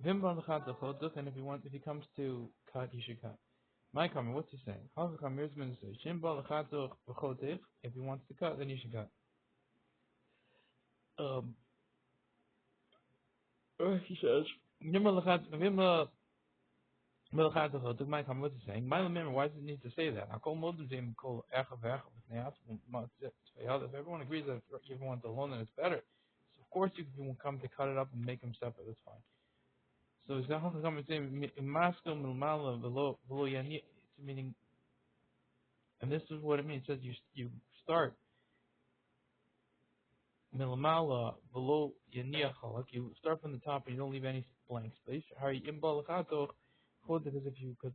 And if he comes to cut, he should cut. My comment, what's he saying? If he wants to cut, then he should cut. Um, he says, my comment, what's he saying? My remember, why does it need to say that? If everyone agrees that if everyone's alone, then it's better. So of course, you can come to cut it up and make them separate. That's fine. So it's meaning, and this is what it means. It says you start milamala below yaniachalak. You start from the top and you don't leave any blank space. Because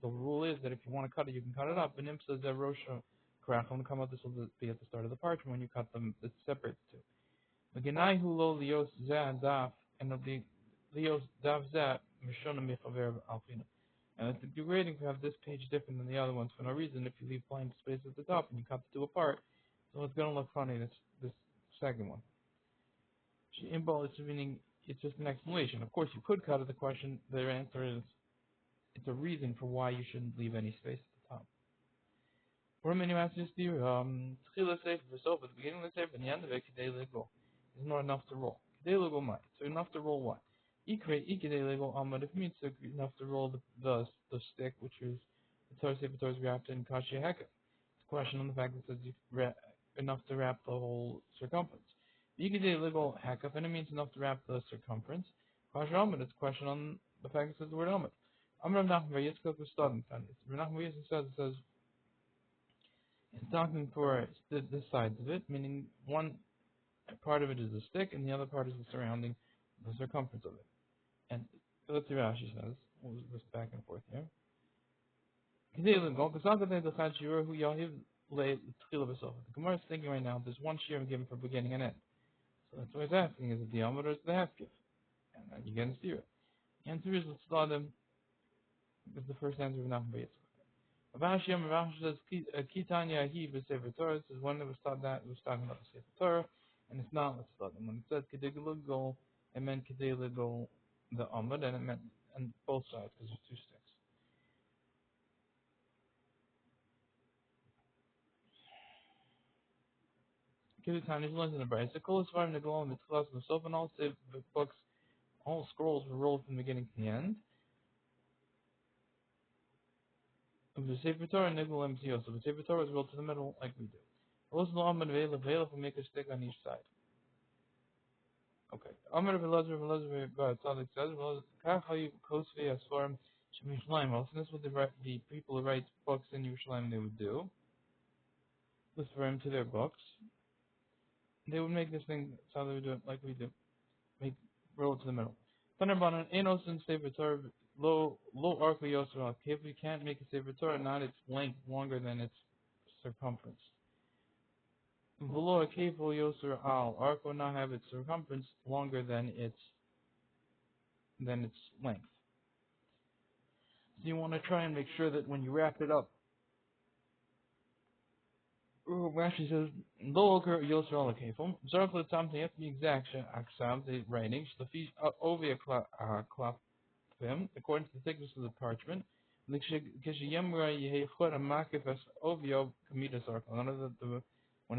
the rule is that if you want to cut it, you can cut it up. And says that rosha krach when come out. This will be at the start of the parchment when you cut them. It's separate too. Magenai hulo lios zah daf and the lios daf zah mishona michaver alfina. And it's degrading to have this page different than the other ones for no reason if you leave blank space at the top and you cut the two apart. So it's going to look funny, this second one. Imbal, it's meaning it's just an explanation. Of course, you could cut it. The question, their answer is, it's a reason for why you shouldn't leave any space at the top. What many masters do? Tchila sefer for sofa at the beginning of the sefer and the end of it, kedei lego. It's not enough to roll. Kedei lego might. So enough to roll what? Ikredei lego amad. If it means enough to roll the stick, which is the Torah sefer Torah is wrapped in kashi heka. It's a question on the fact that it says enough to wrap the whole circumference. Ikredei lego heka, and it means enough to wrap the circumference. Kashi amad. It's a question on the fact that it says the word amad. Amar Nachman Yitzchak was starting on it. Nachman says it's talking for the sides of it, meaning one part of it is the stick and the other part is the surrounding, the circumference of it. And let's see what Rashi says. We'll just back and forth here. The Gemara is thinking right now there's one shear given for beginning and end. So that's what it's asking, is it the Amud or is it the half give? And then you get to steer it. The answer is let's start them. This is the first answer of Nachman Yitzchak. Rashi says Kitanya he b'Sefer Torah. This is when it was taught that it was talking about the Sefer Torah, and it's not what's taught. And when it said Kedei L'Gol, it meant Kedei L'Gol the Amud, and it meant on both sides because there's two sticks. Kitanya learns in the Brayso. The Kol Svarim Negol and Mitzvahs and Sof, and all books, all scrolls were rolled from the beginning to the end. Of the Sefer Torah Negol MCO. So the Sefer Torah was rolled to the middle like we do. Also, the Amud Ve'ela will make a stick on each side. Okay. Amar Velazar Tzadik says, Kachayu Kosvei Asfarim Shemishlayim. Well, so this is what the people who write books in Yerushalayim they would do. Lisvarim to their books. They would make this thing, that's how they would do it, like we do. Roll it to the middle. Thunderbanan Enos and Sefer Torah low arco Yosef. If we can't make a Sefer Torah, not its length longer than its circumference. V'lo akefo Yosef al. Arco not have its circumference longer than its length. So you want to try and make sure that when you wrap it up, Rashi says, "Lo oker Yosef al akefo." Zarf l'tam, you have to be exact. Aksav, the writing, shlefi ovia klaf him according to the thickness of the parchment. When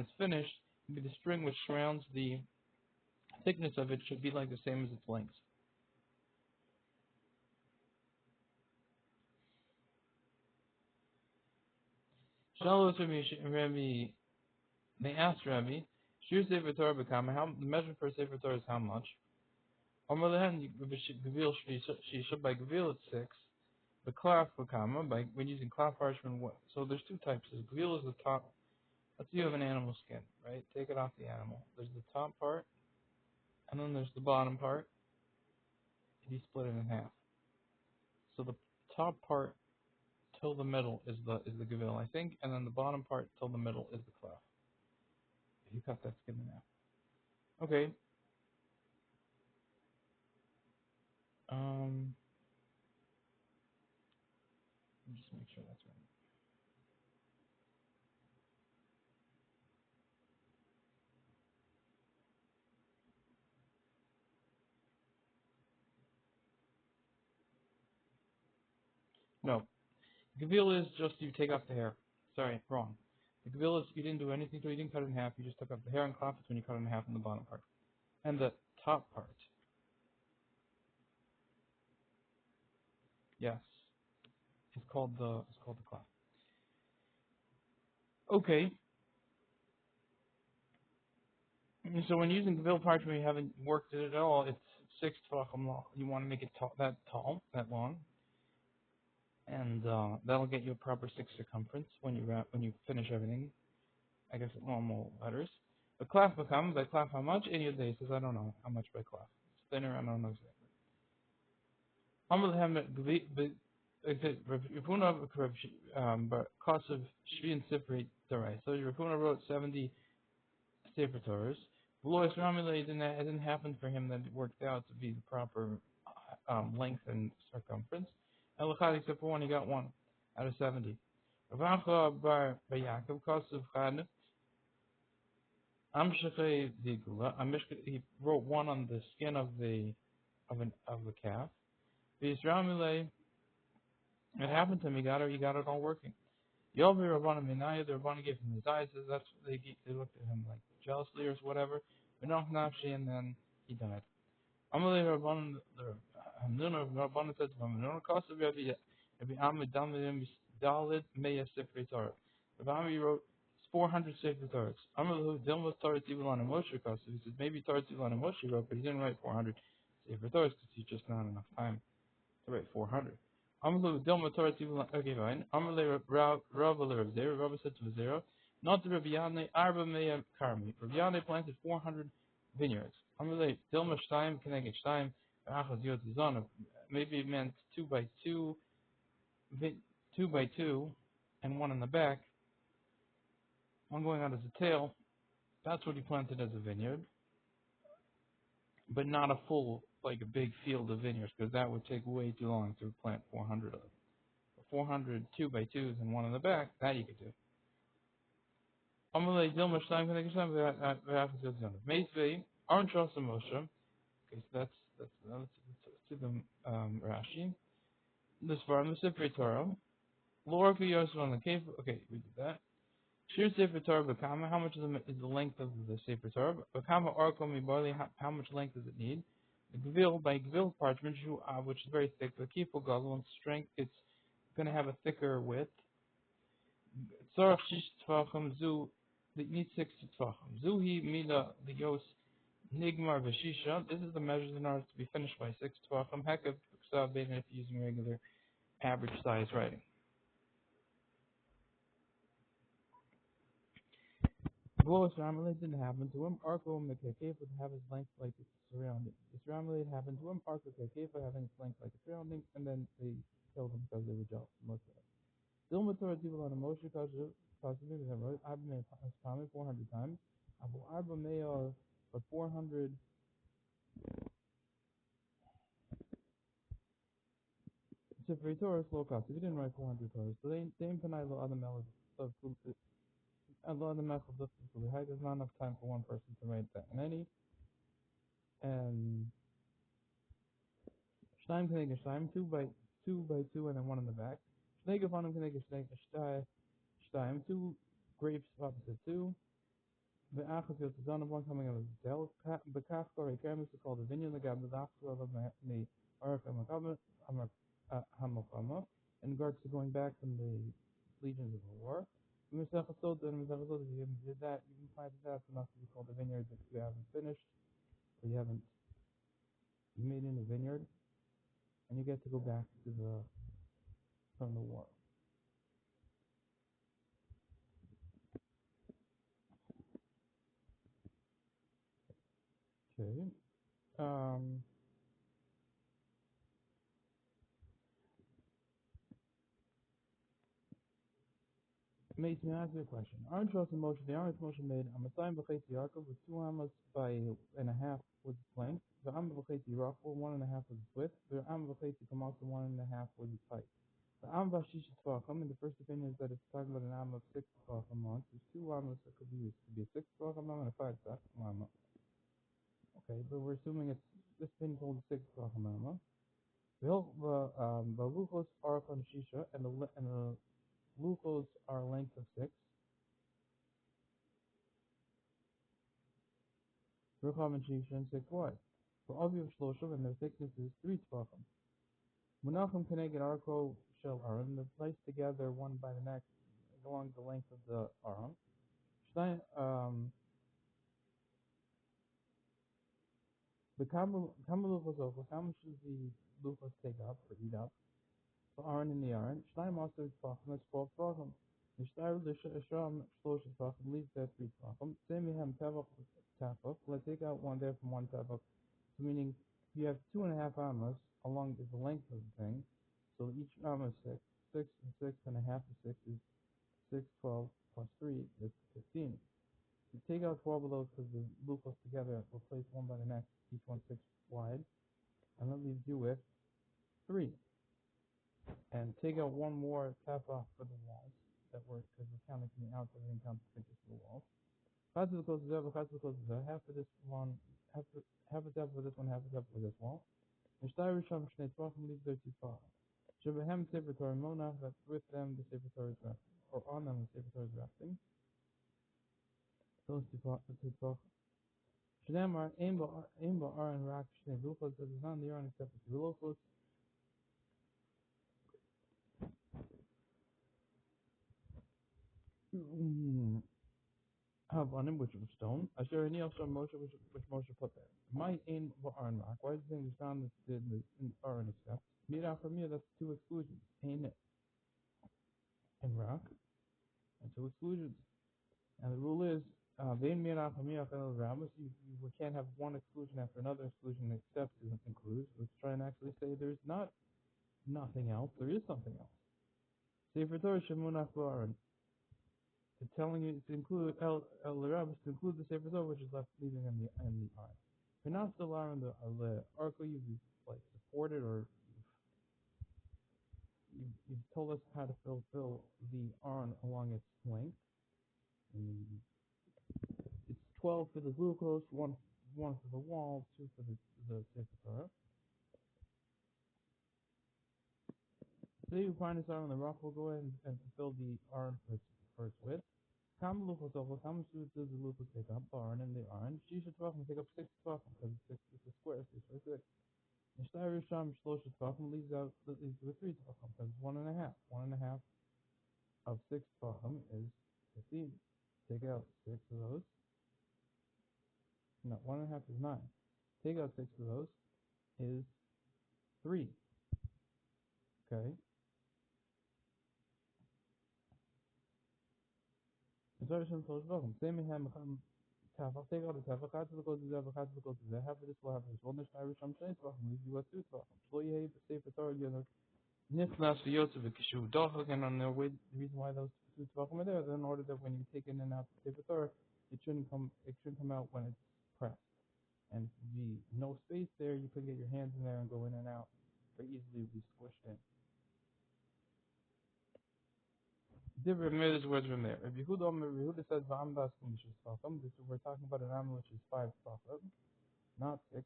it's finished, the string which surrounds the thickness of it should be like the same as its length. They asked Rabbi, "Shir Sefer Torah become how the measure for Sefer Torah is how much?" By Gavil it's 6. The cloth become by when using cloth parchment. So there's two types. Gavil is the top. Let's say you have an animal skin, right? Take it off the animal. There's the top part, and then there's the bottom part. And you split it in half. So the top part till the middle is the gavil, I think, and then the bottom part till the middle is the cloth. If you cut that skin in half. Okay. Just make sure that's right. No. Gavil is just you take off the hair. Sorry, wrong. The Gavil is you didn't do anything to it, you didn't cut it in half, you just took off the hair and cloth when you cut it in half on the bottom part. And the top part. Yes. It's called the cloth. Okay. So when using Gavil parchment, you haven't worked it at all. It's 6 tefachim long. You want to make it that tall, that long, and that'll get you a proper 6 circumference when you finish everything. I guess at normal letters. The cloth become by cloth how much? Any of the days says I don't know how much by cloth. It's thinner, I don't know exactly. But cost of Shvi and Sifri Tarai. So Rapuna wrote 70 Sefer Torahs. Lois Ramile it didn't happen for him that it worked out to be the proper length and circumference. And Lachad except for one, he got one out of 70. Ravacha bar Yaakov, cost of Chad. He wrote one on the skin of the calf. It happened to him. He got it all working. Yovi Rabbana Minaya, the Rabbana gave him his eyes. That's they looked at him like jealously or whatever. But no, Nafshi, and then he died. Amalei Rabbana, the Hamnuna Rabbana said to him, "No cost of Rabbi Ahmed Dalid Meya Sifrei Torah." Rabbi Ahmed wrote 400 Sefer Torahs. Amalei Dilma Torah Tibulan and Moshe cost. He says maybe Torah Tibulan and Moshe wrote, but he didn't write 400 Sefer Torahs because he just not enough time to write 400. Amalu Dilma Torah Tibulan. Okay, fine. Amalei Rav Zera. Rav said to Zera, not the Rabbi Yannai Arba Meya Karmi. Rabbi Yannai planted 400 vineyards. Amalei Dilma Shtaim Keneged Shtaim Achaz Yod Zizana. Maybe it meant 2 by 2, 2 by 2, and one in the back. One going out as a tail. That's what he planted as a vineyard, but not a full, like a big field of vineyards, because that would take way too long to plant 400 of them. 400 2 by 2s and one in the back, that you could do. Amalei Dilma Shtaim Keneged Shtaim Achaz Yod Zizana. Meisvei Aron Shas Moshe. Okay, so let's do the Rashi. This from the Sefer Torah. Lord for Yosef on the cave. Okay, we did that. Shir Sefer Torah Bakama. How much is the length of the Sefer Torah? Bakama Arko Mibali. How much length does it need? The Gvil by Gvil parchment, which is very thick. The Kifo Gadol and strength. It's going to have a thicker width. Tzarach Shish Tfachim Zu. It needs 6 Tfachim. Zuhi Mida the Yos Nigmar Vashisha. This is the measures in order to be finished by 6 Tfachim. Hekav Ksav Beit if using regular average size writing. Glois Ramaleh didn't happen to him. Arko Mekekef would have his length like its surrounding. This Ramaleh happened to him. Arko Kekef having its length like its surrounding, and then they killed him because they were jealous. Most of it. Dilma Torah Tibulan Moshe possibly they wrote Abba 400 times. Abu Arba Meyor, but 400. Sefer Torah is low cost. If you didn't write 400 Torahs, so they impanai lo adam el of Allah the Mechel of there's not enough time for one person to write that many. And Shtaim Keneged Shtaim, 2 by 2, and then one in the back. Shnei Gevanim Keneged Shtaim, 2 grapes opposite 2. The Achas Yot Zizana, one coming out of the tail. Bekaf Korei Kermis is called the vineyard. The Gab the Achas of the Arach Hamakama. In regards to going back from the legions of the war. Misach Sot and Misach Sot, if you did that, you can find that that's enough to be called a vineyard that you haven't finished, or you made in a vineyard, and you get to go back to from the war. Okay. Makes me ask you a question. Aren't Shas Moshe, the Aron Moshe made a Matayim B'Chetzi Yaakov with 2 amas by and a half with its length. The Am B'Chetzi Rachel, 1.5 with its width. The Am B'Chetzi Kamasa, 1.5 with its height. The Am Vashish Tzvachim, and the first opinion is that it's talking about an Am of 6 Tzvachim months. There's 2 amas that could be used. It could be a 6 Tzvachim and a 5 Tzvachim amma. Okay, but we're assuming this opinion holds 6 Tzvachim amma. The lucos are shisha, and the lucos are a length of 6. Rucham and shisha and 6 wide. For aviv shloshim, and their thickness is 3 tefachim. Munachim keneged arko shel aron, they're placed together one by the next along the length of the aron. The kamal luchos over, how much does the luchos take up or eat up? The aron in the aron. Shnayim also tefachim, that's 12 tefachim. The shtayr l'sham shlosh tefachim leaves there 3 tefachim. Semihem tefach, let's take out one there from one tefach. So meaning you have 2.5 amas along the length of the thing. So each amma is 6. 6 and 6.5 is 6 is 6, 12 plus 3 is 15. You take out 12 of those because the lucos together will place one by the next, each one 6 wide, and that leaves you with 3. And take out one more tefach for the walls that work because we're counting from the outside and counting the thickness of the walls. Half for this one, half a tefach for this one, half a tefach for this wall. And Shtayr Risham Shnei Tvachim leaves there 2 tefachim. Shebehem Sefer Torah Monach, that with them the Sefer Torah is resting, or on them the Sefer Torah is resting. Those 2 tefachim. Shneimar Ein Ba'aron Rak Shnei Luchos, that is not in the aron except for 2 luchos. Havanim, which was stone. Asher Ani also Moshe, which Moshe put there. My Ein Ba'aron Rak. Why is the thing found in the aron except? Mira for me, that's 2 exclusions. Ein and Rak, and 2 exclusions. And the rule is, you can't have one exclusion after another exclusion except to include, which try and actually say there's not nothing else, there is something else. Sefer Torah Shemunach Ba'aron. It's telling you to include El Rabbis, to include the Sefer Torah, which is left leaving in the aron. If you're not still aron the arco, you've like supported, or you've told us how to fulfill the aron along its length. And it's 12 for the glucose, one for the wall, 2 for the Sefer Torah. Today you find this aron, the rock will go ahead and fulfill the aron for its width. Kam luchos over, how much does the luchos take up? Aron and the aron. Shisha tefachim take up 6 tefachim because it's a square, 6 by 6. And Shtayr Risham shlosh tefachim leaves with 3 tefachim because 1.5. 1.5 of 6 tefachim is 15. Take out 6 of those. No, 1.5 is 9. Take out 6 of those is 3. Okay. Take out the tefach, half of the goes to the half of the goes to the half of this will have this. One Shtayr Risham Shnei tefachim leaves you with 2 tefachim. Shlo Yehi Sefer Torah Yonah Nifnas v'Yotzev v'Kishuv Dochak, and on the reason why those 2 tefachim are there, in order that when you take in and out the Sefer Torah, it shouldn't come out when it's pressed. And if there be no space there, you could get your hands in there and go in and out very easily, be squished in. Different words from there. If Yehuda says V'amdas Kumishus Tefachim, we're talking about an am which is 5 tefachim, not 6.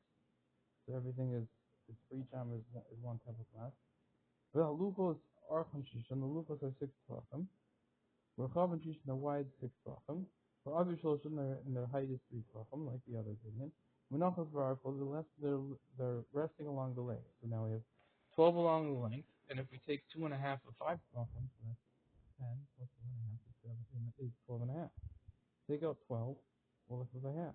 So everything is for each am is 1 tefach less. Well, Lucos are Chanshish, and the Lucos are 6 tefachim. Rechav and Shish, and the wide 6 tefachim. For Avi Shloshim, and their height is 3 tefachim, like the other opinion. Menachos v'arfos, they're resting along the length. So now we have 12 along the length, and if we take 2.5 of 5 tefachim, so that's 10 plus 2.5 is 12.5. Take out 12, well, this is a half.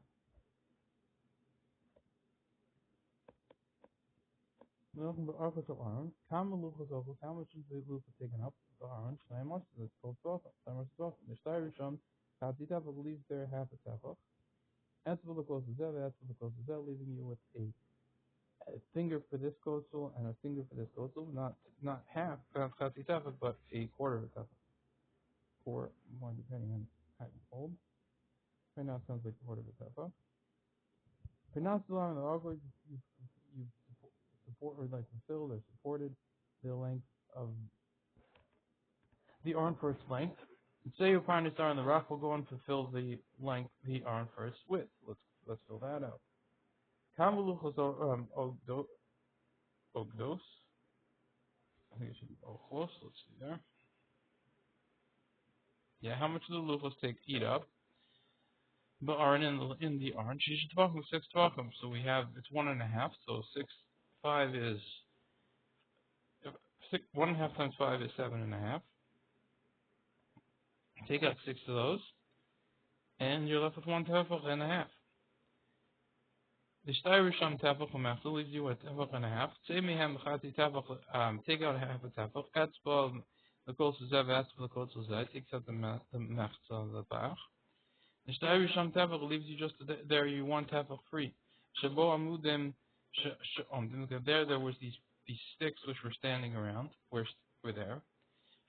Menachos v'arfos of Aaron. Kama luchos ovos, how much is the luchos taken up? The Aaron, Shnei Moshe, that's 12 tefachim. Shnei Moshe tefachim. The Shtayr Risham, Chatzi tefach leaves there half a tefach. That's for the close to Zeh, that's for the close to Zeh, leaving you with a finger for this coastal and a finger for this coastal, not half Chatzi tefach, but a quarter of a tefach. Or more depending on how you fold. Right now it sounds like a quarter of a tefach. Pronounce the line on the artwork, you support or like fulfilled or supported the length of the arm for its length. Say you find a star on the rock, will go and fulfill the length, the arm for its width. Let's fill that out. Kamaluchos ogdos. I think it should be ochos. Let's see there. Yeah, how much do the luchos eat up? The aron in the aron. Shish tvachim, 6 tvachim. So we have it's 1.5. So 5 is 1.5 times 5 is 7.5. Take out 6 of those, and you're left with 1.5 tefach. The Steirisham tefach lemachzor leaves you with 1.5. Say mehem chati tefach. Take out half a tefach. Etzbal the kol zev etzbal the kol zeh. Takes out the mechzor the bach. The Steirisham tefach leaves you just there. You 1 tefach free. Shabo amudim. There was these sticks which were standing around. Were there.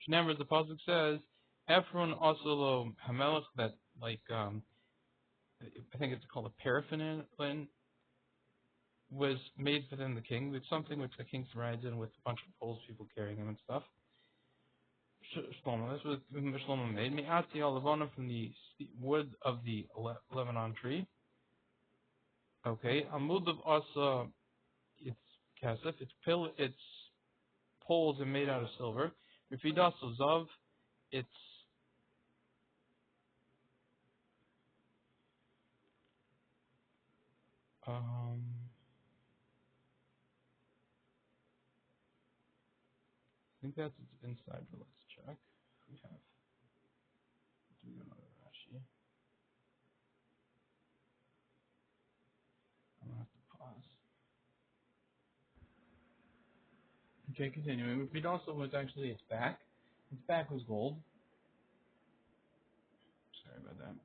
Remember the pasuk says, Ephron also hamelech, that like I think it's called a paraffin was made within the king. It's something which the king rides in with a bunch of poles, people carrying him and stuff. Shlomo, this was Shlomo made. Me'ati al-levana, from the wood of the Lebanon tree. Okay, amud of asa, it's kasef. Its poles are made out of silver. Refidas zav, it's I think that's its inside, but let's check. We have do another Rashi. I'm gonna have to pause. Okay, continuing. It also was actually its back. Its back was gold. Sorry about that.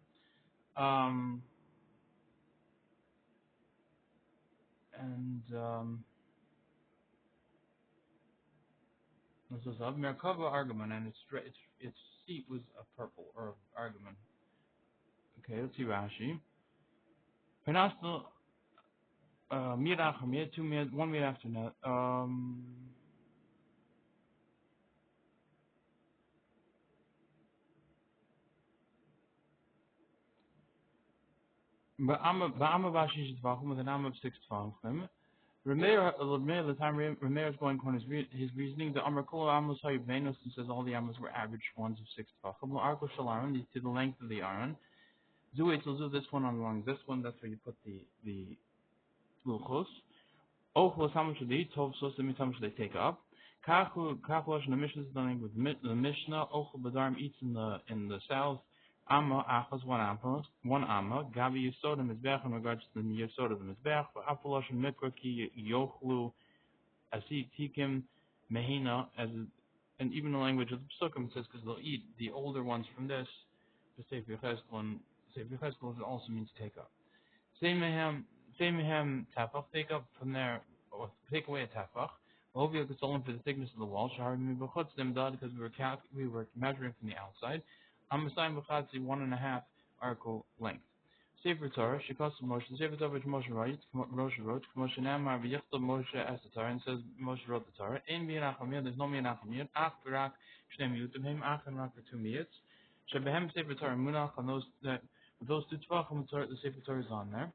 This was of Merkava Argument, and its seat was a purple or Argument. Okay, let's see Rashi. Penastal Mirach, 1 minute after that. Ba'ama Vashi Shtvachim, with an Am of 6 Tvachim. The time Rameir is going on his reasoning. The Amar Kol Amos Hayubenos, and says all the Amos were average ones of 6 Tvachim. Arko Shalaron, to the length of the Aron. Zuit will do this one along this one. That's where you put the luchos. Ochlos, how much do they eat? Tov Sosim, how much do they take up? Kachosh, the Mishnah is dealing with the Mishnah. Ochel Badarm eats in the south. Amma achas 1 amma. Gabi Yisod and Mizbech, in regards to the Yisod of the Mizbech. Apolosh and Mikra ki yochlu asitikim mehina, and even the language of the Psukim says because they'll eat the older ones from this. The Sefer Cheskel also means take up. Say mehem tafach, take up from there, or take away a tafach. Ovia Gutzolim, for the thickness of the wall. Shahar Mibachutz Demdad, because we were measuring from the outside. Amasayim Bachatzi, 1.5 article length. Sefer Torah, Shikos Moshe, the Sefer Torah which Moshe wrote, Moshe Namar V'Yichtav Moshe as the Torah, and says Moshe wrote the Torah. Ein Mi'anachamir, there's no Mi'anachamir. Ach Barak Shnei Miyutim, him Ach and Rak for 2 miyats. Shebehem Sefer Torah Munach, on those 2 Tvachim, the Sefer Torah is on there.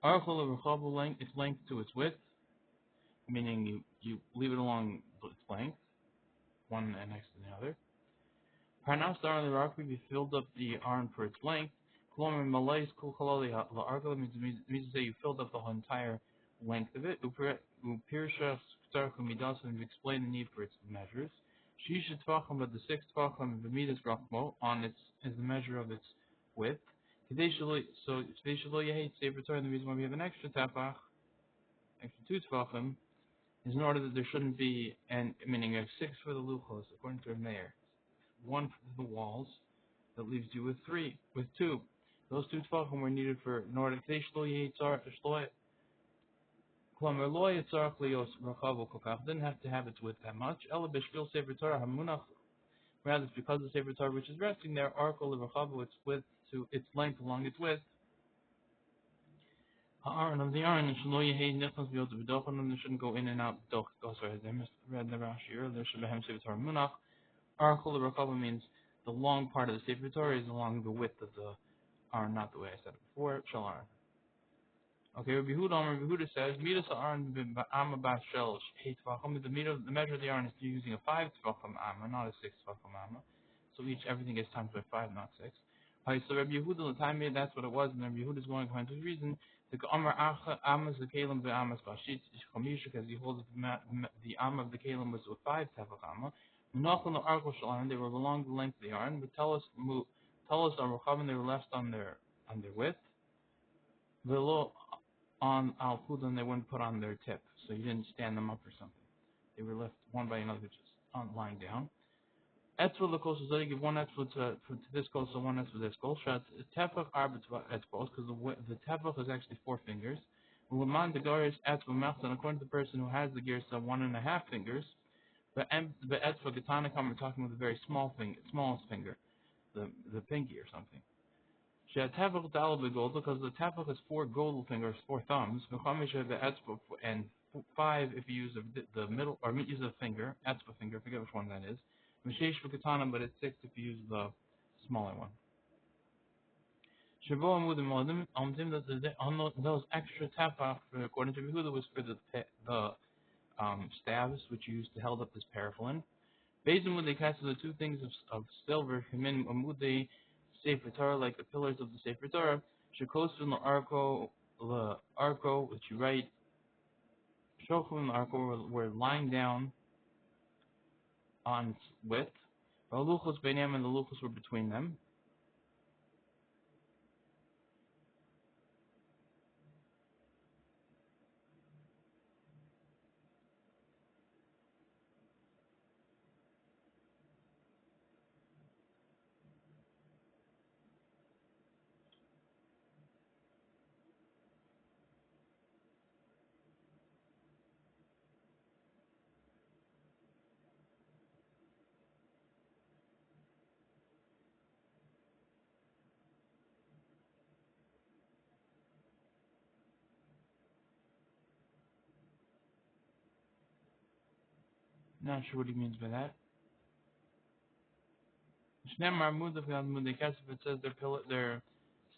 Archol of Rechabu length, its length to its width, meaning you leave it along its length, one next to the other. Parnas Dar on the rock be filled up the arm for its length. Kolomar Malais Kul Kalali Archol means to say you filled up the whole entire length of it. Upirsha Starku Midas, and explain the need for its measures. Shisha Tvachim, but the 6 Tvachim B'midas Rachmo on is the measure of its width. So Tadei Yehei Sefer Torah, the reason why we have an extra tefach, extra 2 Tvachim, is in order that there shouldn't be, and meaning you have 6 for the luchos, according to a mayor, 1 for the walls, that leaves you with 2. Those 2 Tvachim were needed in order Tadei Yehei Tzarech Klomer Lo Yitzarech Lios Rachavu Kokach, didn't have to have its width that much. Ela B'Shvil Sefer Torah Hamunach, rather it's because the Sefer Torah which is resting there, Archol Rachavu, its width to its length along its width. Ha'aron of the Aron, and Shlo Yehei Nichnas B'Yot B'Dochon, and they shouldn't go in and out. Sorry, I read the Rashi earlier. Shebehem Sefer Torah Munach. Archol Rachavu means the long part of the Sefer Torah is along the width of the Aron, not the way I said it before. Shalaron. Okay, Rabbi Huda says, Midas Aaron B'Bba Basra eight Tvachim. The measure of the Aaron is using a 5 Tvachim Amma, not a 6 Tvachim Amma. So everything gets times by 5, not 6. Alright, so Rabbi Yehuda the time made that's what it was, and Rabbi Yehuda is going according to his reason. The Amar Acha Amas the Kalim B'Amas Bashit Chomisha, because he holds the Amma of the Kalim was with 5 Tefach Amma. Menachon the Arko Shalan, they were along the length of the Aaron, but tell us on Rochavim, they were left on their width. Below on Al Pudan, they wouldn't put on their tip, so you didn't stand them up or something. They were left one by another, just lying down. Etzvah the kos, so they give one etzvah to this kos and one etzvah to this kos. Tefach arbet etzvahs, because the tefach is actually 4 fingers. Uleman the garis etzvah mechzan, according to the person who has the girsa 1.5 fingers. But etzvah getanakam, we're talking with a very smallest finger, the pinky or something. Tefach dal begold, because the tefach is 4 gold fingers, 4 thumbs. And 5 if you use the middle, or use a finger, etzvah finger, I forget which one that is. Mishesh v'katana, but it's 6 if you use the smaller one. Shabo amudim modim, on those extra tefach, according to Yehuda, was for the staves which you used to held up this paraffin. Based on what they cast the 2 things of silver, himin amudei Sefer Torah, like the pillars of the Sefer Torah, shekosvin the arco, which you write, shochavim the arco, were lying down on its width. Luchos beinam, and the luchos were between them. Not sure what he means by that. It says their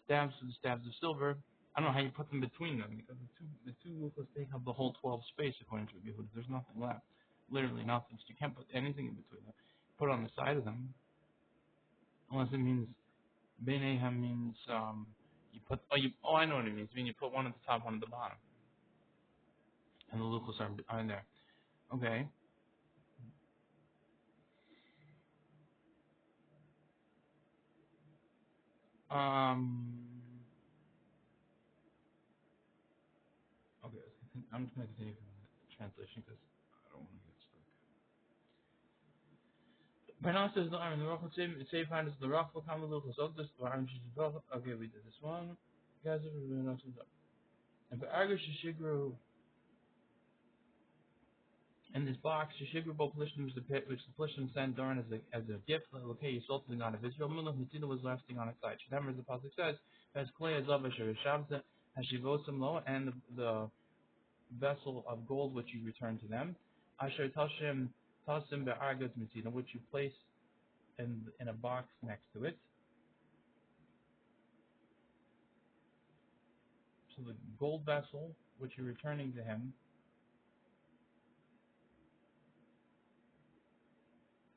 stabs are the stabs of silver. I don't know how you put them between them, because the two luchos take up the whole 12 space according to Yehuda. There's nothing left, literally nothing. So you can't put anything in between them. Put on the side of them, unless it means Beineham means you put I know what it means. I mean you put one at the top, one at the bottom, and the luchos are in there. Okay. Okay. I'm just gonna continue from the translation because I don't want to get stuck. Right says the iron. The rochel save find is the rochel come luchos. Okay, we did this one. Guys, and for Argus Shishigru in this box, Shishigru Boplishim was the pit which the Plishim sent Darn as a gift. Okay, you sold to the God of Israel. Mulach Mitzina was resting on its side. Shemar, as the pasuk says, as Clay as Avasher Shabza Hashivosim Lo, and the vessel of gold which you return to them. Asher Tashim Be'argus Mitzina, which you place in a box next to it. So the gold vessel which you're returning to him,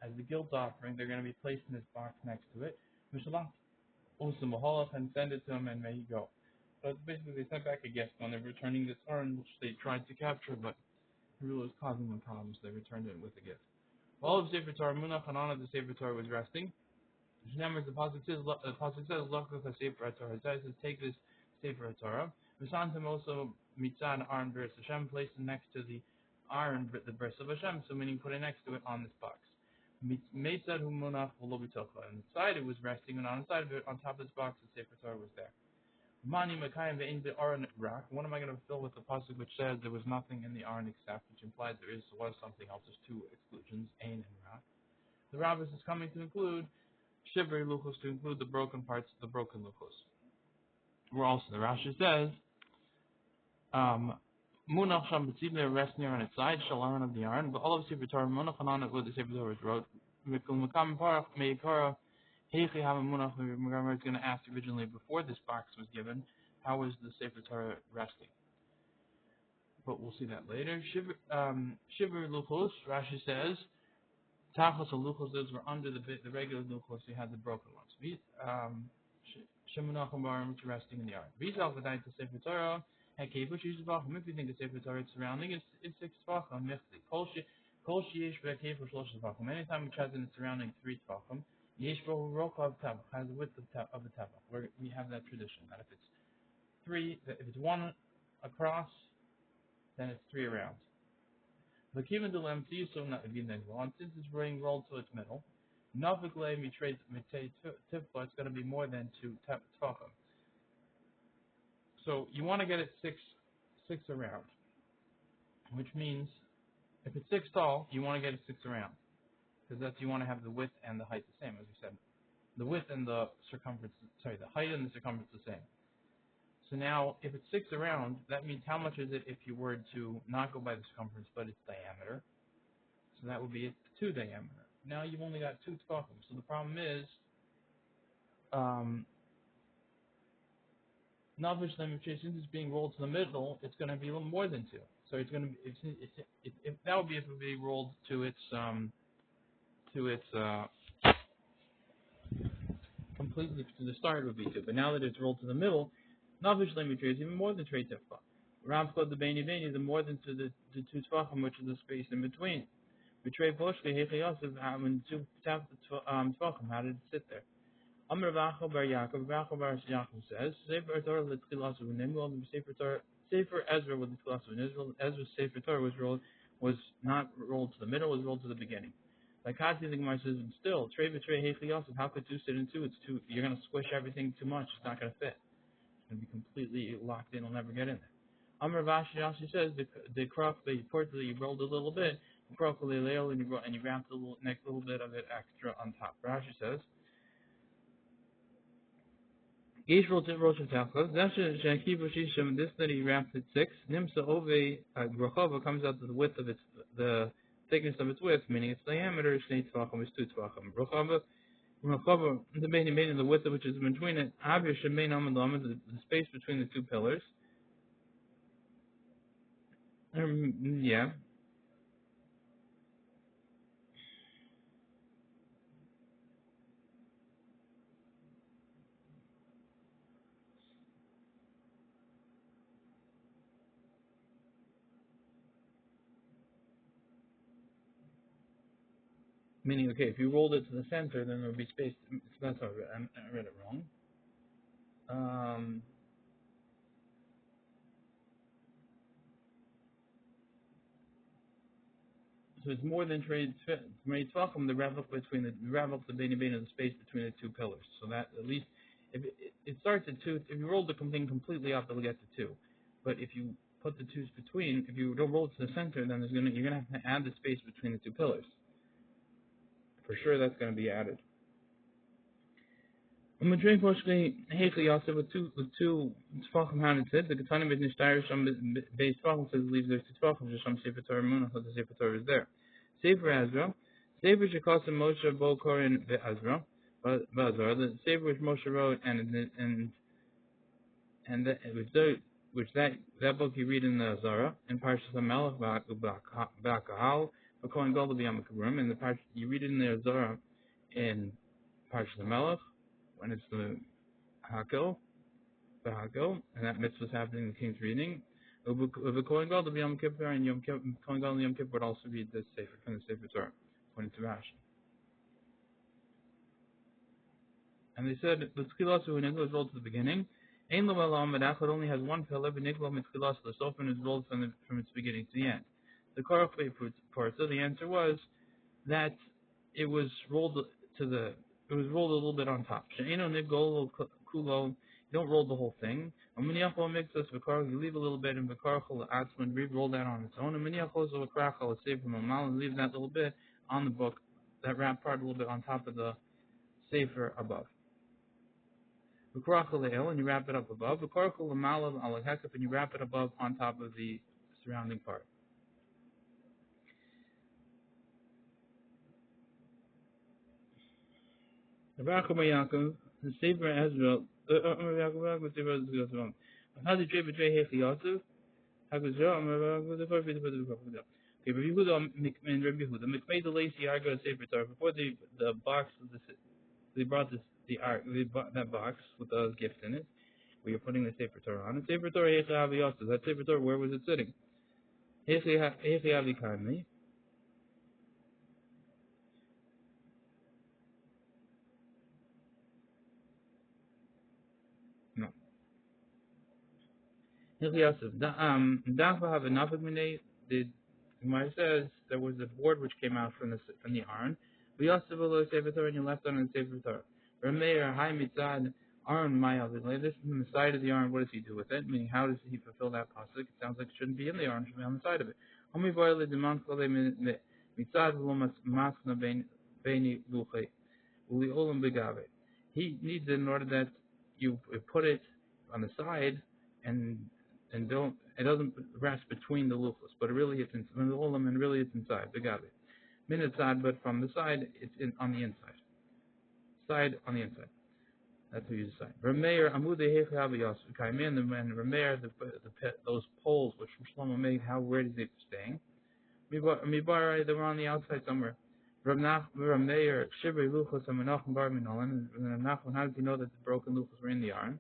as the guilt offering, they're going to be placed in this box next to it. And send it to him, and may he go. So basically, they sent back a gift when they're returning this urn, which they tried to capture, but it really was causing them problems. They returned it with a gift. All of Sefer Torah, Munach Hanan of the Sefer Torah was resting. The pasuk says, "Lokach Sefer Torah." It says, "Take this Sefer Torah." V'santim also mitzad Aaron Beres Hashem, placed it next to the Aaron, the Beres of Hashem, so meaning put it next to it on this box. Mitzad hu munach v'lo b'tocha. On the side it was resting, and on the side of it, on top of this box, the Sefer Torah was there. Mani Makayim ve'in be'aron rak. What am I going to fill with the pasuk which says there was nothing in the Aron except, which implies there was something else. There's 2 exclusions, Ain and Rak. The Rabbis is coming to include Shivri Luchos, to include the broken parts, the broken Luchos. Where also the Rashi says, Munach Sham B'tzib, they're resting on its side, Shalaron of the Aron, but all of Sefer Torah, Munach Hanan, what the Sefer Torah wrote, Mikul Makam Parach Meikara. Heichi Hava Munach, the Gemara is going to ask originally before this box was given, How is the Sefer Torah resting? But we'll see that later. Shiver Luchos, Rashi says, Tachos Luchos, those were under the regular Luchos, you had the broken ones. Shemunachim Barim, which are resting in the yard. Rizal V'dai to Sefer Torah, Hekebush Yishvachim, if you think the Sefer Torah is surrounding, it's 6 Tvachim, Mechli. Kol Sheyesh V'Hekebush Shlosh Tvachim. Anytime it has in its surrounding 3 Tvachim, Yesh Bo Rochav Tabach, has the width of the Tabach. Where we have that tradition, that if it's 3, if it's 1 across, then it's 3 around. The Kivan Dilem Tiyuso not again then on since it's being rolled to its middle. Navikle Mitrate Tifla, it's going to be more than 2 Tvachim. So you want to get it 6 around, which means if it's 6 tall, you want to get it 6 around, because that's you want to have the width and the height the same, as we said. The width and the circumference, the height and the circumference the same. So now, if it's 6 around, that means how much is it if you were to not go by the circumference, but its diameter? So that would be a 2 diameter. Now you've only got 2 tefachim. So the problem is, since it's being rolled to the middle, it's going to be a little more than 2. So it's going to be, that would be if it would be rolled to its completely to the start would be 2. But now that it's rolled to the middle, Navish Lemitra is even more than 3 tefach. Ramskot the Beni the more than to the 2 tefachim, which is the space in between. Betray Boshke Heche Yosef, when 2 tefachim, how did it sit there? Amr Vacho Bar Yaakov, Vacho Bar Yaakov says, Sefer Torah L'Tchilas U'Nimgol, Sefer Ezra with the Tchilas U'Nimgol, Ezra's Sefer Torah was not rolled to the middle, was rolled to the beginning. Like Hati the Gemara says, still, Trey Betray Heche Yosef, how could 2 sit in 2? It's 2, you're going to squish everything too much, it's not going to fit. It's going to be completely locked in, it'll never get in there. Amr Vashi says, the krach, the reportedly you rolled a little bit, and you wrapped the next little bit of it extra on top. Rashi says, this that he wrapped it 6. Nimsa ove grachava comes out to the width of the thickness of its width, meaning its diameter is 2 tvachim, is 2 tvachim. Rachava, the width of which is between it. Avir shemein amad lamad, the space between the 2 pillars. Yeah. Meaning, okay, if you rolled it to the center, then there would be space. That's how I read it wrong. So it's more than trade tvachim, the ravach between the ravach the beni beni, the space between the 2 pillars. So that at least if it starts at 2, if you roll the thing completely up, it'll get to 2. But if you put the 2s between, if you don't roll it to the center, then you're gonna have to add the space between the 2 pillars. For sure, that's going to be added. With 2 tefachim how it said the Ketana mit nishtayr sham base tefachim says leaves there 2 tefachim just sham sefer Torah munach the sefer Torah is there. Sefer Ezra, sefer shekasim Moshe bo Korin ve'Ezra, Bazar, the sefer which Moshe wrote and that book you read in the Zara in Parshas HaMelech Ba'Kahal Kohen Gadol B'Yom Kippurim, and the Parshas you read it in the Zara in Parshas HaMelech when it's the Hakel, and that mitzvah is happening in the king's reading. Kohen Gadol B'Yom Kippur, and Kohen Gadol Yom Kippur would also read this sefer from the Sefer Torah, according to Rashi. And they said the Tchilas U'Nigla is rolled to the beginning. Ein lo Elam Medachad only has 1 pillar, but Nigla Mitchilas the Sofan is rolled from its beginning to the end. The Korach part. So the answer was that it was rolled a little bit on top. She'eno nigol kulo, you don't roll the whole thing. Aminiachol mixus v'karach, you leave a little bit, and v'karachol atzman, roll that on its own. Aminiachol so v'karachol, save from a mal, and leave that little bit on the book, that wrap part a little bit on top of the sefer above. V'karachol le'el, and you wrap it up above. V'karachol l'malav al hekaf, and you wrap it above on top of the surrounding part. The Sefer Ezra, How did Jay betray Hechi Yosef? How could okay, Rabbi Yehuda and Rabbi Yehuda made the lacy argo Sefer Torah before the box of the they brought they bought that box with the gift in it. We are putting the Sefer Torah on. The Sefer Torah Hechi Avi Yosef. That Sefer Torah, where was it sitting? Hechi Avi Kaimi. No. Yosef. Dafa have enough of minay. The Gemara says there was a board which came out from the Aron. We also below Sefer Torah and you left on the Sefer Torah. Rameir Hai Mitzad Aron Maya. This is on the side of the Aron. What does he do with it? Meaning, how does he fulfill that pasuk? It sounds like it shouldn't be in the Aron. It should be on the side of it. Homi boile deman kole mitzad v'lo masna beini luchei uli olam begave. He needs it in order that you put it on the side and don't it doesn't rest between the luchos, but it really it's in the olam and really it's inside the gabe. Min inside, but from the side it's on the inside. Side on the inside. That's what you decide. Rameir amude hechav yasv kaimin and Rameir those poles which Shlomo made. Where is it staying? Mibar they were on the outside somewhere. Rameir shivrei luchos amenachem bar minolan. And Nachman, how did he know that the broken luchos were in the yarn?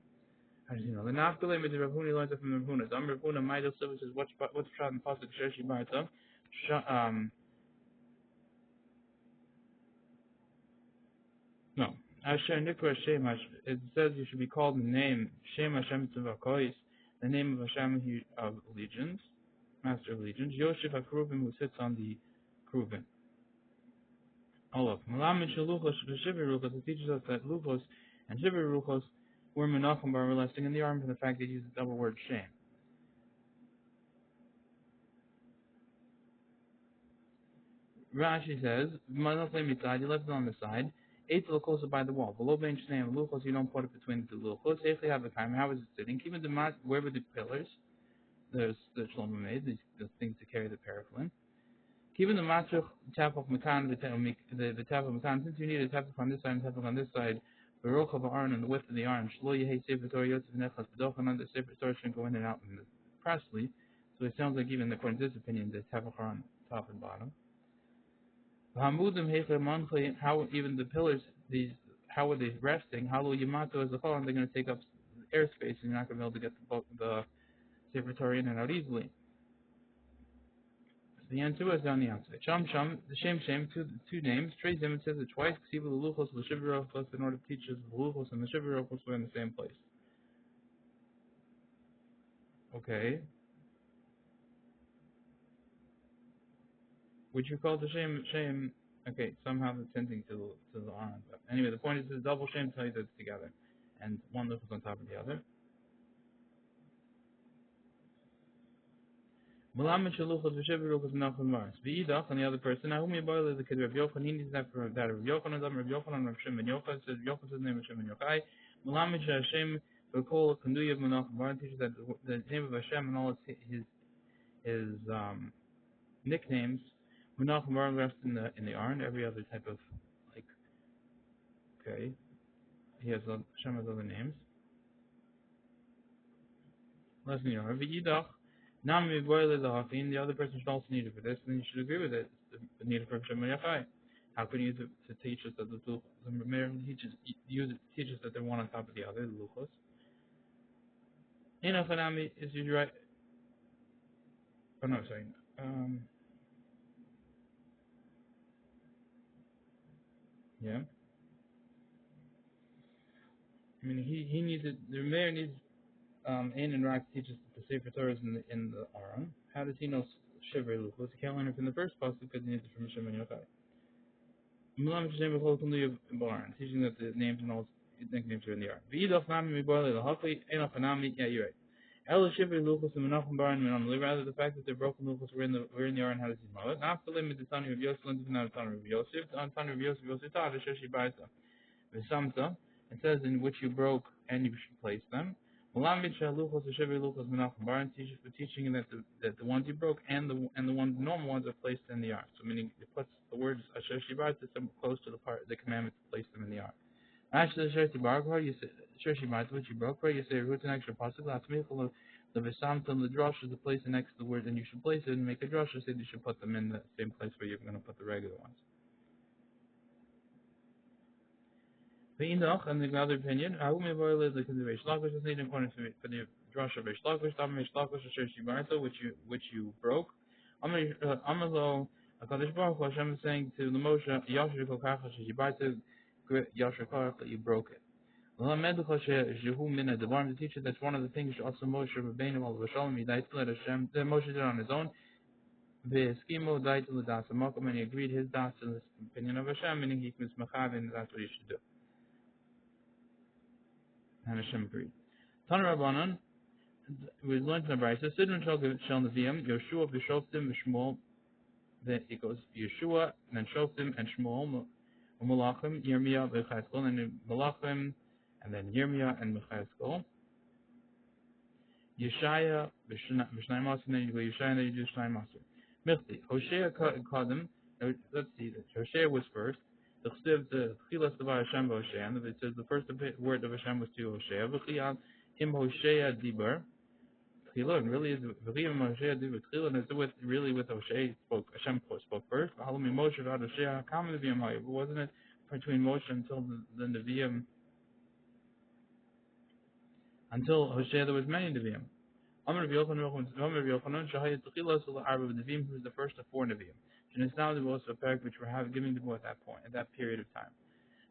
How does he know? The Nafkalim is the Rav Huni learns it from Rav Huna. Dam Rav Huna Maidel Silva says, what's shot in the pasuk Sheshi Barta? No. Asher Nikra Shem. It says you should be called the name Shem Hashem Tzavakois, the name of Hashem of legions, master of legions. Yosef HaKruvim, who sits on the Kruvim. Olaf. Malamed Shaluchos Shiver Ruchos. It teaches us that Luchos and Shiver Ruchos were Menachem Bar resting in the arm for the fact they use the double word Shem. Rashi says, you left it on the side. Eight closer by the wall. Below bench name luchos, you don't put it between the two luchos. If they have a time, how is it sitting? Keep the mat wherever the pillars. There's the Shlomo made, the things to carry the parafin. Keeping the matzah tap of matan, the tap of matan, since you need a tap on this side and tap on this side, the roch of Aaron and the width of the Aaron, shlo yehei sefer Torah yosef nechas b'dochanan, the sefer Torah shouldn't go in and out in the Presley. So it sounds like even according to this opinion, the tap of Aaron top and bottom. How even the pillars, how are they resting? How will Yamato as a whole, and they're going to take up airspace, and you're not going to be able to get the Sefer Torah in and out easily. So the answer is on the outside. Sham, the Shem, two names. Trace them, it says it twice. Ksiva Luchos, the Shivirokos, in order to teach us the Luchos and the Shivirokos were in the same place. Okay. Which you call the Shem. Okay, somehow it's hinting to the Aron. But anyway, the point is the double Shem tells you that it's together. And one Luchos on top of the other. Malamed Shaluchos v'Shivirokos Menachem Mars. V'idach, and the other person. Now, whom you boil is the kid Rav Yochanan. He needs that for that Rav Yochanan. Rav Yochanan, Rav Shem ben Yochai says Yochanan says the name of Shem ben Yochai. Malamed Hashem v'Kol Kanduya Menachem Mars teaches that the name of Hashem and all his nicknames Menachem Mars rest in the Aron. Every other type of okay, Hashem has other names. Last me know. V'idach. Nami boile the hafin. The other person should also need it for this, and you should agree with it. The need for Shem Yachai. How can you use it to teach us that the Meir teaches that they're one on top of the other, the luchos? Enough Nami is you right? Oh no, sorry. Yeah. I mean, he needs it. The Meir needs. Ein and Rak teaches that the Sefer Torah is in the Aron. How does he know Shivrei Luchos? He can't learn it from the first pasuk because he needs it from Shem ben Yochai. Mulam Shem b'chol kundu Aron, teaching that the names and all nicknames are in the Aron. V'idach nami miboile l'hafi enoch anami. Yeah, you're right. El Shivrei Luchos and Menachem Baran Menam. Rather, the fact that the broken Luchos were in the Aron. How does he know it? Not the limit the Tani of Yosef, not the Tani of Yosef. On Tani of Yosef, taught Sheshi Barta. V'samta. It says in which you broke and you should place them. Malamed Shaluchos and Shivrei Luchos Menachem Baran teaches for teaching that the ones you broke and the normal ones are placed in the ark. So meaning it puts the words Asher Shibarta close to the commandment to place them in the ark. Asher Shibarta, you say Shirshi Mata, which you broke, right? You say root an extra pasuk, last michel, the Vesamtum, the drush is the place next to the word, and you should place it and make a drush, so you should put them in the same place where you're going to put the regular ones. And the other opinion, I will make the consideration. Shlakish is needed according to for the drush of Shlakish, Tamim Shlakish, Shirshi Mata, which you broke. Amalo, HaKadosh Baruch Hu, Hashem is saying to the Moshe, Yashir Kokacha, Shishibaitu, Yashir Kokacha, that you broke it. The teacher that's one of the things also Moshe Rabbeinu al Vashalom he died to let Hashem that Moshe did on his own. The schemo died to the das Malcolm and he agreed his das to the opinion of Hashem, meaning he was machav and that's what he should do. And Hashem agreed. Tan Rabbanan we learned in the Brayso, Sidron Shel Neviim, Yoshua v'Shoftim v'Shmuel. Then it goes Yeshua and then Shoftim and Shmuel, Malachim, Yirmiyah v'Chayskol, and then Malachim. And then Yirmiyah and Mechayskol. Yeshaya, Vishnai Maser, and then you go Yeshaya, and then you do Shnai Maser. Michti, Hosea Kadam, let's see, Hosea was first. The Chsiv, the Chilas Devar Hashem Hosea, and it says the first word of Hashem was to Hosea. V'chiyah, Him Hosea Dibar. Chila, and really is V'chiyah Hosea Dibar. Chila, and it's really with Hosea, Hashem spoke first. V'halami Moshe V'ad Hosea, Kam Nevi'im Hayu. Wasn't it between Moshe until the Nevi'im? Until Hosea, there was many Nevi'im. Amar Yochanan, Shahayat Techilas Arba Nevi'im, who was the first of 4 Nevi'im. And it's now the most of parak which we're giving the boy at that point, at that period of time.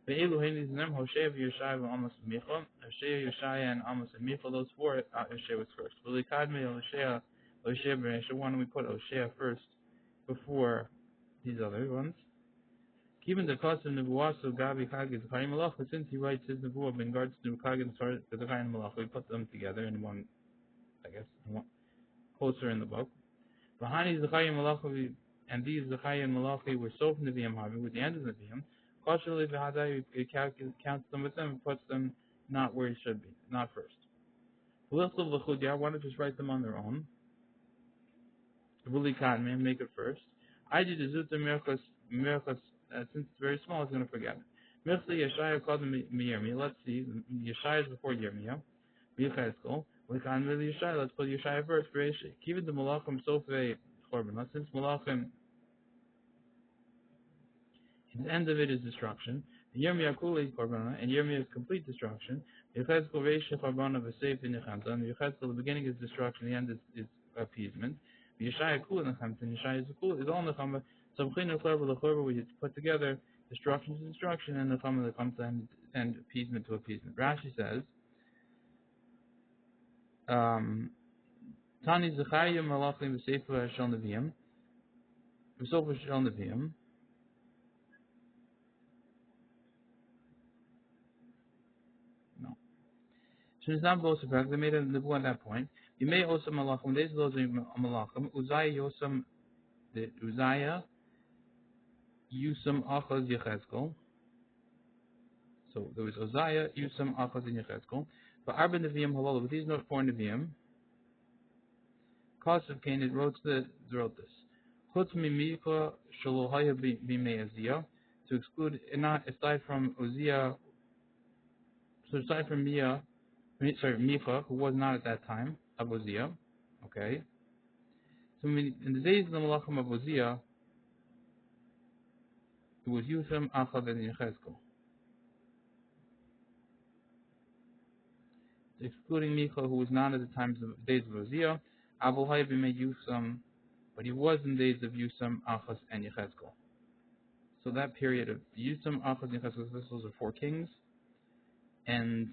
The Elohim is them, Hosea, Yeshaya, and Amos, Micha. Hosea, Yeshaya, and Amos, and Micha, those 4, Hosea was first. V'likadme Hosea, Hosea, why don't we put Hosea first before these other ones? Even the cost of Nebuah, so Gabi Chag is Chayim Malach, but since he writes his Nebuah in regards to Chag and the Chayim Malach, we put them together in one, I guess, closer in the book. Bahani is the Chayim Malach, and these the Chayim Malach were so from Nevi'im Havi, with the end of Nevi'im. Cautiously, V'hadai, he counts them with them and puts them not where he should be, not first. Why don't just write them on their own? Really can't make it first. I did the Zuta Mirchas. Since it's very small, it's going to forget it. Mirchli Yeshaya called him Yirmiyah. Let's see. Yeshaya is before Yirmiyah. Yechezkel. We can't really Yeshaya. Let's put Yeshaya first. Keep the Malachim Sofei Chorban. Since Malachim, the end of it is destruction. Yirmiyah Kuli Chorban, and Yirmiyah is complete destruction. Yechezkel Reish Chorban of a safe in Yechamta. And Yechezkel, the beginning is destruction, the end is appeasement. Yeshaya Kuli Yechamta, and Yeshaya is all Yechamta. So we put together destruction to destruction and the Chama that comes to and appeasement to appeasement. Rashi says, Tani Zechariah Malachim V'Sefer Shel Nevi'im V'Sofer Shel Nevi'im. No. Shnizam Bosaprak, they made a Nebuah at that point. You may also Malachim, days of those Malachim, Uzziah Yosam, the Uzziah, Yusam Achaz Yechezkel. So there was Uzziah, Yusam Achaz and Yechezkel. But Arba Nevi'im Halal, with these 4 Nevi'im, Kasav Cain wrote this. Chutz Mimika Shalohaya Bimei Aziyah, to exclude, not aside from Uzziah, so aside from Micha, who was not at that time of Uzziah. Okay. So in the days of the Malachim of Uzziah, it was Yusam, Achad, and Yechezkel. Excluding Micha, who was not at the times of days of Uzziah, Abu Hayb made Yusam, but he was in days of Yusam, Achaz, and Yechezkel. So that period of Yusam, Achaz, and Yechezkel, those are 4 kings, and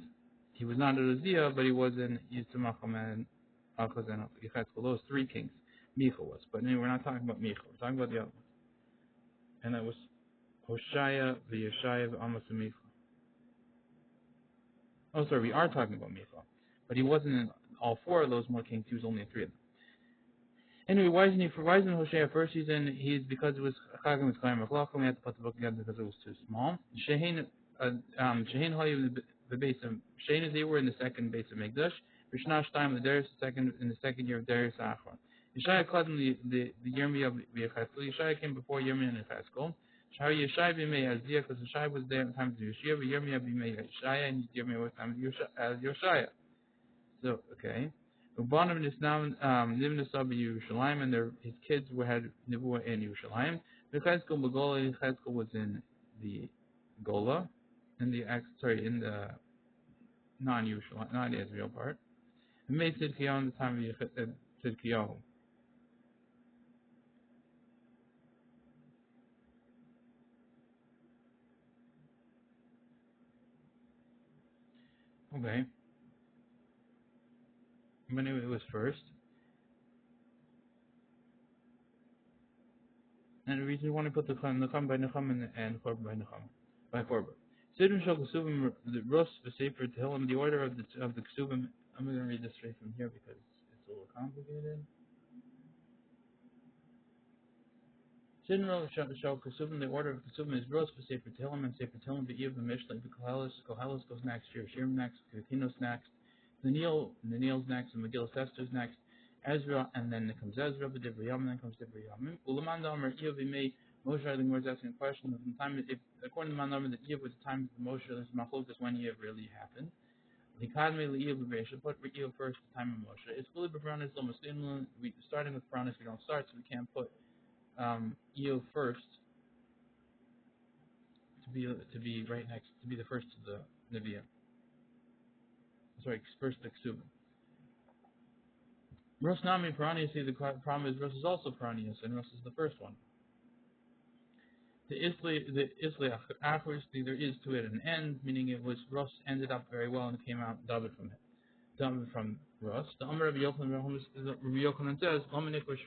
he was not at Uzziah, but he was in Yusam, Achaz, and Yechezkel. Those 3 kings. Micha was, but anyway, we're not talking about Micha. We're talking about the other ones, and that was Hoshaya, Yeshaya, Amos, and Micha. Oh, sorry, we are talking about Micha, but he wasn't in all 4 of those more kings. He was only in 3 of them. Anyway, why isn't Hoshea first? He's because it was Chagim was Chaim Machlachim. We had to put the book together because it was too small. Shehin Hayu the base of Shehin, they were in the second base of Megdash. Rishna Shtaim the Darius in the second year of Darius Achron. Yeshaya Kladim the Yirmiyah of Yechezkel. Yeshaya came before Yirmiyah and Yechezkel. Shari Yeshai b'mei Azia, because Yeshai was there in time of Yoshia, but Yirmiyah b'mei Yeshaya, and Yirmiyah was time of Yoshaya. So, okay. Ubanim Nisnam Nivnasa b'Yerushalayim, and his kids had Nivua in Yerushalayim. The Cheskel B'Gola, Cheskel was in the Gola, in the non-Yerushalayim, not the Israel part. And made Tzidkiyahu in the time of Tzidkiyahu. Okay. When it was first. And the reason why I put the Necham by Necham and Chorba by Necham, by Chorba. Sidon Shal Kesuvim, the Rus, the Sefer Tehillim, the order of the Kesuvim. I'm going to read this straight from here because it's a little complicated. Sidon Shal Kesuvim, the order of Kesuvim is Rus, the Sefer Tehillim, and Sefer Tehillim, the Eve, the Mishlei, the Koheles goes next, Shirim next, Katinos next, the Neil's next, and Megillah Esther's next. Ezra, and then it comes Ezra, but Divrei Yamim, and then comes Divrei Yamim. Ulaman Damer Iyov made Moshe. I think we're asking a question of the time. If according to Mandamer, that Iyov was the time of Moshe. There's machlokas when Iyov really happened. The Kadmei Iyov Bereishah. Put Iyov first, the time of Moshe. It's fully befranis lomuslim. We starting with Befranis, we don't start, so we can't put Iyov first to be right next, to be the first to the Nevi'im. Sorry, first the Ksubim. Rosh Nami Paranias, the problem is Rosh is also Paranias, and Rosh is the first one. The Isli Achris, there is to it an end, meaning it was Rosh ended up very well and it came out David from it. David from Rosh. The Amr of Rabbi Yochanan says,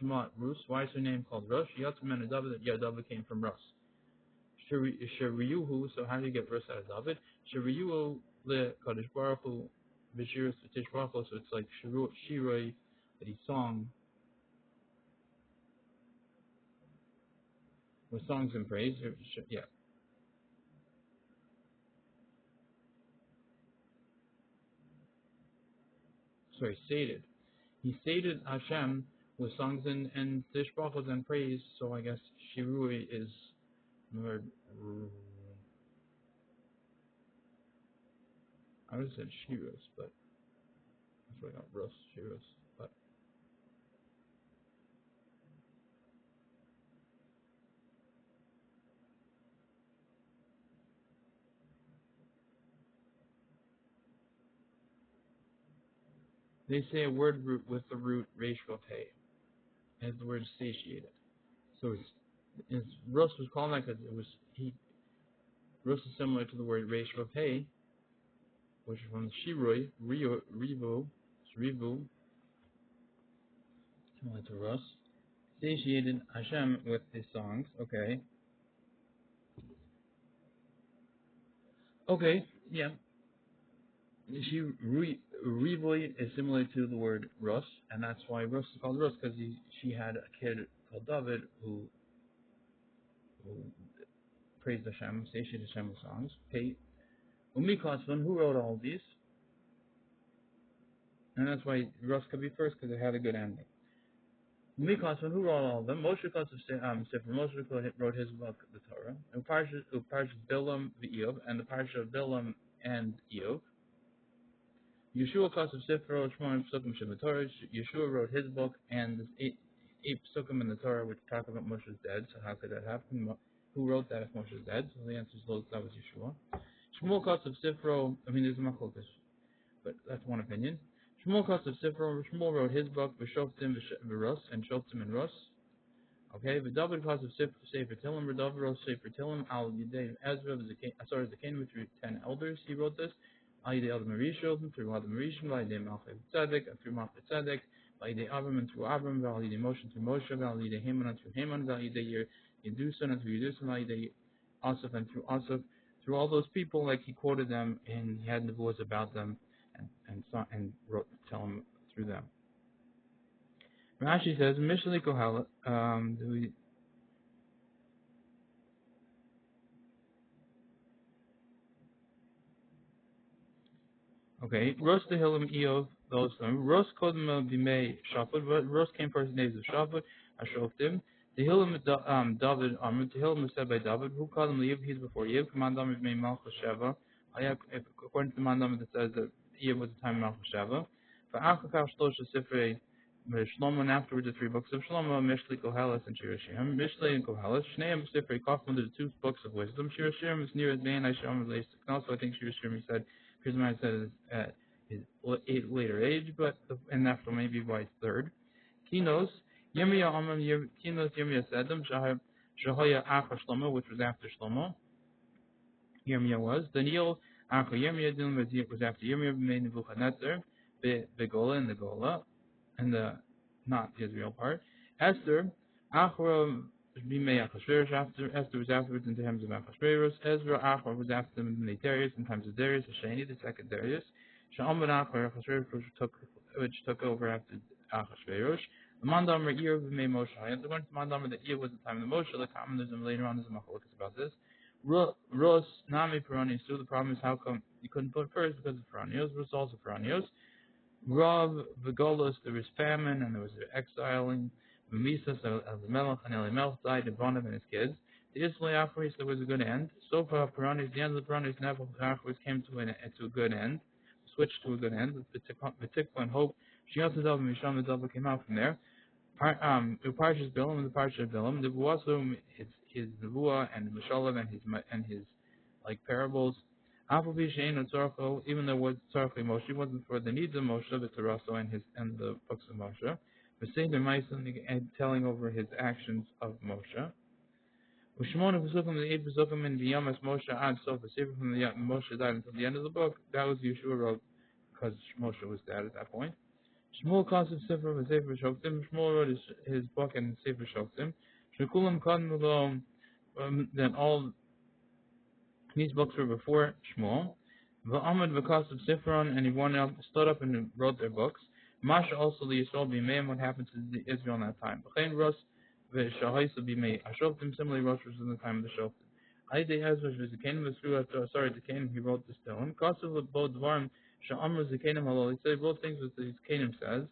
Shema Rus, why is her name called Rosh? Yatzman and David, David came from Rosh. Sheriyuhu, so how do you get Rosh out of David? Sheriyuhu le Kadosh Baruch Hu, B'shirus V'tish Baruch Hu, so it's like Shiroi, that he sung with songs and praise. Yeah. Sorry, sated. He sated Hashem with songs and tishbachos and praise. So I guess Shirui is the word. I would have said Shirus, but that's why I got Rus, Shirus. But they say a word root with the root Reish Vav Hey, as the word satiated. So it's Rus was called that because Rus is similar to the word Reish Vav Hey, which is from Shiroi, Rivu, similar to Rus. Satiated Hashem with his songs. Okay. Okay, yeah. Rivoy is similar to the word Rus, and that's why Rus is called Rus, because she had a kid called David who praised Hashem, satiated Hashem with songs. Okay. Umikasvan, who wrote all these? And that's why Rus could be first, because it had a good ending. Umikasvan, who wrote all of them? Moshe Sefer Moshe wrote his book, the Torah. Uparshas Bilam v'Iyov, and the Parsha of Bilam and Iyov. Yeshua Kasav Sifro Shmoim Psukim Torah. Yeshua wrote his book, and there's eight psukim in the Torah which talk about Moshe's dead. So how could that happen? Who wrote that if Moshe's dead? So the answer is that was Yeshua. Shmuel Kasav Sifro. There's a machlokas, but that's one opinion. Shmuel Kasav Sifro. Shmuel wrote his book, V'Shoftim V'Rus, and Shoftim and Rus. Okay, V'David Kasav Sefer Tillim. V'David wrote Sefer Tillim. Al Yidei Ezra. The King with 10 elders. He wrote this. Al-Yidei Adam Arishon, through Adam Arishon, Al-Yidei Malchei Tzedek, and through Malchei Tzedek, Al-Yidei Avram, and through Avram, Al-Yidei Moshe, through Moshe, Al-Yidei Haman, and through Haman, Al-Yidei Yedusan, and through Yedusan, Al-Yidei Asaf, and through Asaf, through all those people, like he quoted them, and he had nevuahs about them, and wrote, tell them through them. Rashi says, Mishli Kohelet, okay, Rosh Tehillim Iyov, those Rosh Kodem Bimei Shafut, Rosh came first in days of Shafut, Ashoftim, Tehillim David Tehillim was said by David. Who called him Yev? He's before Yev. Command David made Malchus Sheva. According to the Command David that says that Yev was the time of Malchus Sheva. For Achakav Shlosha Sifrei Shlomo, and afterwards the three books of Shlomo, Mishli, Koheles, and Shir Hashirim. Mishli and Koheles. Shneim Sifrei Kofman, the two books of wisdom. Shir Hashirim is near as Bain Hashem relates. Also, I think Shir Hashirim he said, here's what I said is at his later age, but and after maybe by his third. Kinos, Yirmiyah Amram Kinos Yirmiyah Sedem Shahoya Acha Shlomo, which was after Shlomo. Yirmiyah was. Daniel Acha Yirmiyah Dilm was after Yirmiyah made Nebuchadnezzar, Begola and the Gola, and the not the Israel part. Esther Achra Bimei Achashverosh, after Esther was afterwards in the times of Achashverosh. Ezra Achra was after them in the Darius in times of Darius, Hashani, the second Darius. Sha'am ben Achra Achashverosh, which took over after Achashverosh. The Mandamar Ear Bimei Moshe. I have to go into Mandamar that Ear was the time of the Moshe. The commonism later on is a machlokas about this. Ros Nami Peronius. So the problem is how come you couldn't put first because of Peronios. Ros also Peronios. Rav Vigolos, there was famine and there was exiling. Misas of the Melech and Elimelech died, and Bonav and his kids. The Israeli Achris, there was a good end. So far, Puranis, the end of the Puranis, never Achris came to a good end, switched to a good end. The Tikva and Hope, Shiatadav and Misham the came out from there. The Parshas Bilam and the Parshas Bilam, the Buasum, his Nebuah and Mishalav and his like parables. Even though it was Tzarchei Moshe, wasn't for the needs of Moshe, the Tarasso and the books of Moshe. But saying the Meissen and telling over his actions of Moshe. Ushmona Pesukim, the 8 Pesukim in Biyamas Moshe ad Sof, the Sefer from the Moshe died until the end of the book. That was Yeshua wrote because Moshe was dead at that point. Shmuel calls it Sefer of Sefer Shoktim. Shmuel wrote his book and Sefer Shoktim. Shekulam Kadmulo, then all these books were before Shmuel. V'amad v'kas of Sifron, and he stood up and wrote their books. Masha also the Yisrael b'meim, what happened to the Israel in that time. B'chein Ros v'shahaysa b'mei. Ashoftim, similarly Rosh was in the time of the Shoftim. Aydei Ezra v'zikanim v'sru zikanim, he wrote this to him. Kasav l'bo dvarim sha'amr zikanim halal, he said both things that the zikanim says.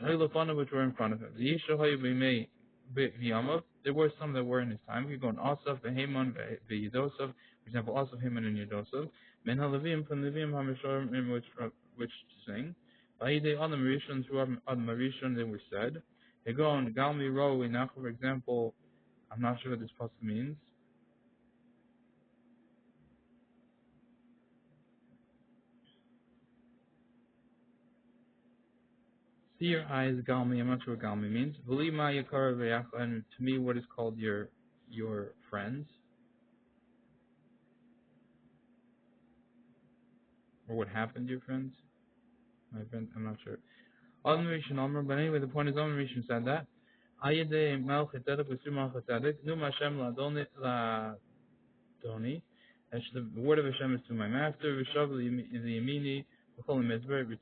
Shahay l'fana, which were in front of him. V'yishahay b'mei v'yamav, there were some that were in his time. We go on Asaf v'Heman v'Yidosav, for example, Asaf, Heman, and Yidosav. Men halavim from Levim HaMishorim, which to sing. Ba'idei Adam Rishon, through Adam Rishon, they were said. They go on Galmi Ro, for example, I'm not sure what this pasuk means. See your eyes, Galmi, I'm not sure what Galmi means. V'lima Yakar V'Yachla, and to me, what is called your friends, or what happened to your friends. My friends, I'm not sure. Adam Rishon Omer, but anyway, the point is Adam Rishon said that. Ayedei Melch Tzedek v'Su Melch Tzedek, Nu Hashem Ladoni. The word of Hashem is to my master. V'shav l'yamini v'chol mizber,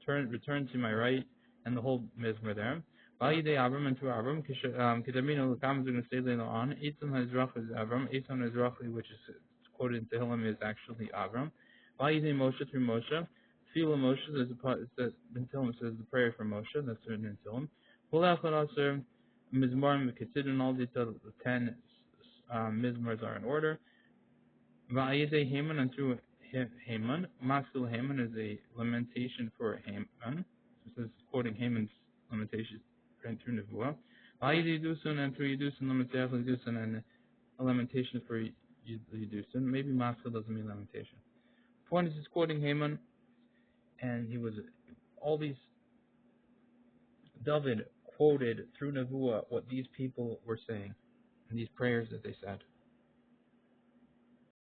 return to my right, and the whole mizber there. Ayedei Abram, and to Abram, Kedamino l'kam is going to say later on. Eitzon Hazrach is Abram. Eitzon Hazrach, which is quoted in Tehillim, is actually Abram. Ayedei Moshe, through Moshe. Tefillah Moshe, there's a part that in Tehillim says the prayer for Moshe, that's written in Tehillim. Hulachot Aser, Mizmarim, and all the 10 Mizmars are in order. Va'ayedei Haman, and through Haman. Maskil Haman is a lamentation for Haman. So it says, quoting Haman's lamentation through Nebuah. Va'ayedei Yudusin, and through Yudusin, Lametech Yudusin, and a lamentation for Yudusin. Maybe Maskil doesn't mean lamentation. Point is, he's quoting Haman. And he was, all these, David quoted through Nebuah what these people were saying, and these prayers that they said.